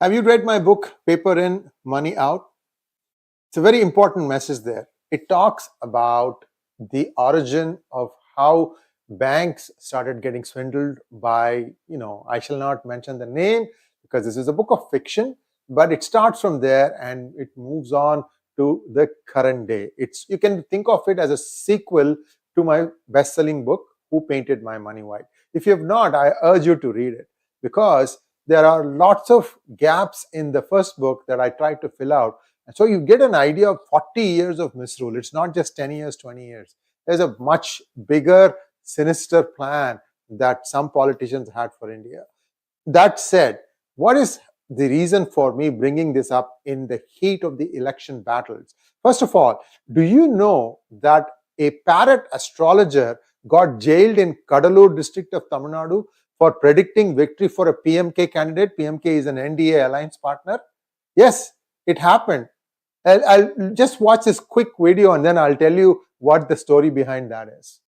Have you read my book, Paper In, Money Out? It's a very important message there. It talks about the origin of how banks started getting swindled by, I shall not mention the name because this is a book of fiction, but it starts from there and it moves on to the current day. You can think of it as a sequel to my best-selling book, Who Painted My Money White? If you have not, I urge you to read it because there are lots of gaps in the first book that I tried to fill out. And so you get an idea of 40 years of misrule. It's not just 10 years, 20 years. There's a much bigger, sinister plan that some politicians had for India. That said, what is the reason for me bringing this up in the heat of the election battles? First of all, do you know that a Parrot Astrologer got jailed in Kadalur district of Tamil Nadu for predicting victory for a PMK candidate? PMK is an NDA alliance partner. Yes, it happened. I'll just watch this quick video and then I'll tell you what the story behind that is.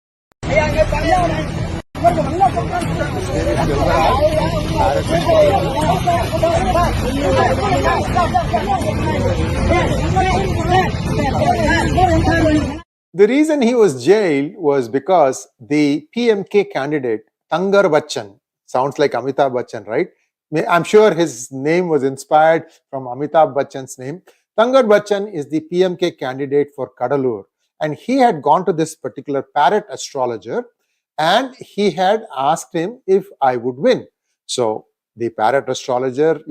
The reason he was jailed was because the PMK candidate, 𝗤𝗏𝗏, sounds like Amitabh Bachchan, right? I'm sure his name was inspired from Amitabh Bachchan's name. 𝗤𝗏𝗏 is the PMK candidate for Kadalur, and he had gone to this particular Parrot Astrologer and he had asked him if I would win. So the Parrot Astrologer,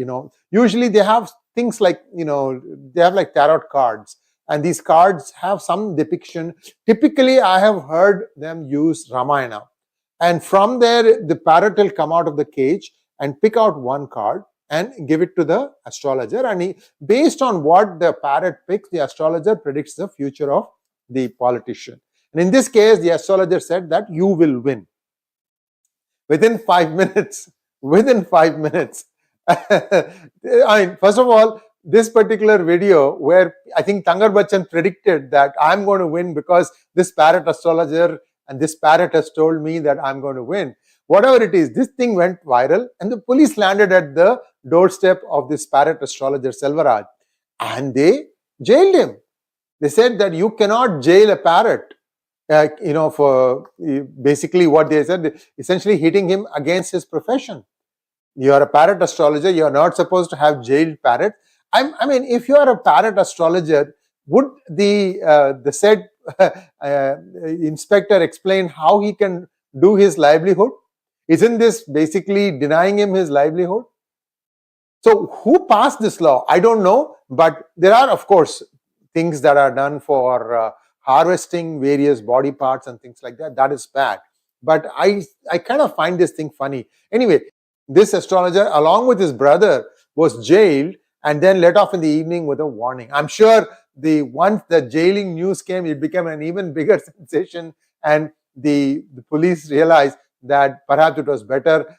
usually they have things like, they have like tarot cards, and these cards have some depiction. Typically, I have heard them use Ramayana. And from there, the parrot will come out of the cage and pick out one card and give it to the astrologer. And based on what the parrot picks, the astrologer predicts the future of the politician. And in this case, the astrologer said that you will win. Within 5 minutes, first of all, this particular video where I think 𝗤𝗏𝗏 predicted that I'm going to win because this Parrot Astrologer and this parrot has told me that I'm going to win. Whatever it is, this thing went viral and the police landed at the doorstep of this Parrot Astrologer, 𝗼𝗏𝗏, and they jailed him. They said that you cannot jail a parrot. For basically what they said, essentially hitting him against his profession. You are a Parrot Astrologer, you are not supposed to have jailed parrot. I mean, if you are a Parrot Astrologer, would the said inspector explain how he can do his livelihood? Isn't this basically denying him his livelihood? So who passed this law? I don't know, but there are, of course, things that are done for harvesting various body parts and things like that. That is bad. But I kind of find this thing funny. Anyway, this astrologer, along with his brother, was jailed and then let off in the evening with a warning. I'm sure once the jailing news came, it became an even bigger sensation, and the police realized that perhaps it was better,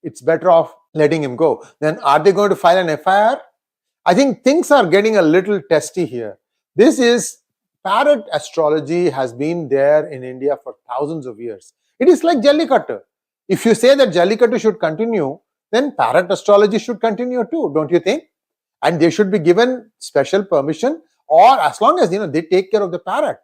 it's better off letting him go. Then are they going to file an FIR? I think things are getting a little testy here. This is Parrot astrology has been there in India for thousands of years. It is like 𝗤𝗏𝗏. If you say that 𝗤𝗏𝗏 should continue, then Parrot astrology should continue too, don't you think? And they should be given special permission, or as long as they take care of the parrot.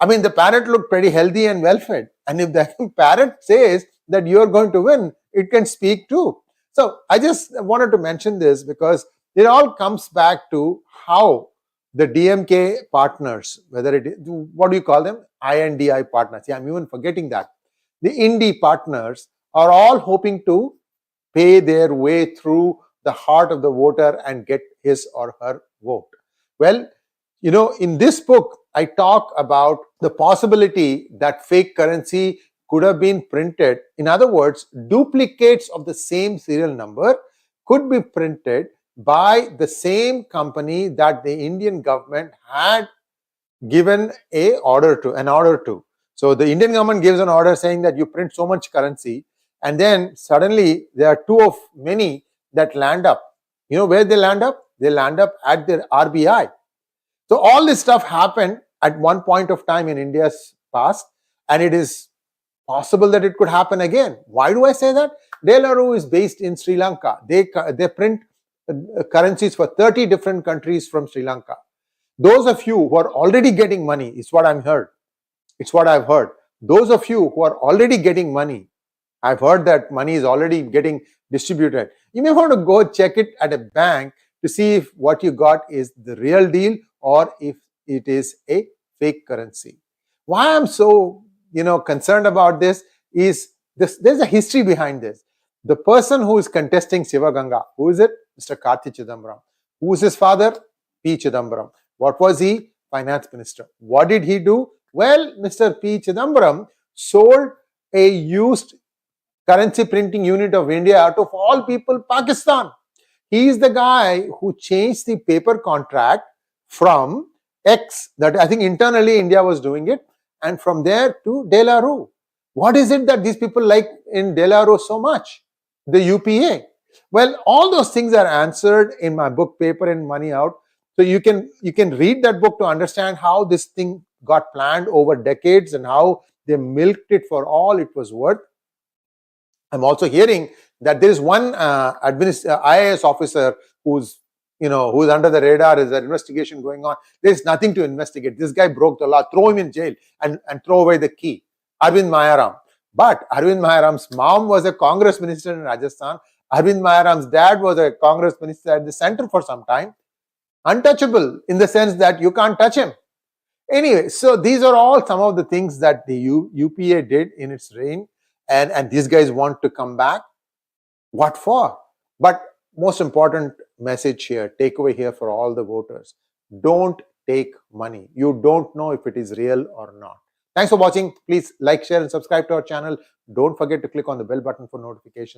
I mean, the parrot looked pretty healthy and well fed, and if the parrot says that you are going to win, it can speak too. So I just wanted to mention this because it all comes back to how the DMK partners, whether it is, what do you call them? INDI partners. Yeah, I'm even forgetting that. The INDI partners are all hoping to pay their way through the heart of the voter and get his or her vote. Well, in this book, I talk about the possibility that fake currency could have been printed. In other words, duplicates of the same serial number could be printed by the same company that the Indian government had given an order to. So the Indian government gives an order saying that you print so much currency, and then suddenly there are two of many that land up. You know where they land up? They land up at the RBI. So all this stuff happened at one point of time in India's past, and it is possible that it could happen again. Why do I say that? De La Rue is based in Sri Lanka. They print currencies for 30 different countries from Sri Lanka. Those of you who are already getting money, it's what I've heard. It's what I've heard. Those of you who are already getting money, I've heard that money is already getting distributed. You may want to go check it at a bank to see if what you got is the real deal or if it is a fake currency. Why I'm so concerned about this is there's a history behind this. The person who is contesting Sivaganga, who is it? Mr. Karthi Chidambaram. Who is his father? P. Chidambaram. What was he? Finance Minister. What did he do? Well, Mr. P. Chidambaram sold a used currency printing unit of India to, of all people, Pakistan. He is the guy who changed the paper contract from X, that I think internally India was doing it, and from there to 𝗏𝗏. What is it that these people like in 𝗏𝗏 so much? The UPA. Well, all those things are answered in my book, Paper in Money Out. So you can read that book to understand how this thing got planned over decades and how they milked it for all it was worth. I'm also hearing that there is one IAS officer who's under the radar. Is an investigation going on? There's nothing to investigate. This guy broke the law. Throw him in jail and throw away the key. Arvind Mayaram. But Arvind Mayaram's mom was a Congress minister in Rajasthan. Arvind Mayaram's dad was a Congress minister at the center for some time. Untouchable in the sense that you can't touch him. Anyway, so these are all some of the things that the UPA did in its reign. And these guys want to come back. What for? But most important message here, takeaway here for all the voters. Don't take money. You don't know if it is real or not. Thanks for watching. Please like, share and subscribe to our channel. Don't forget to click on the bell button for notifications.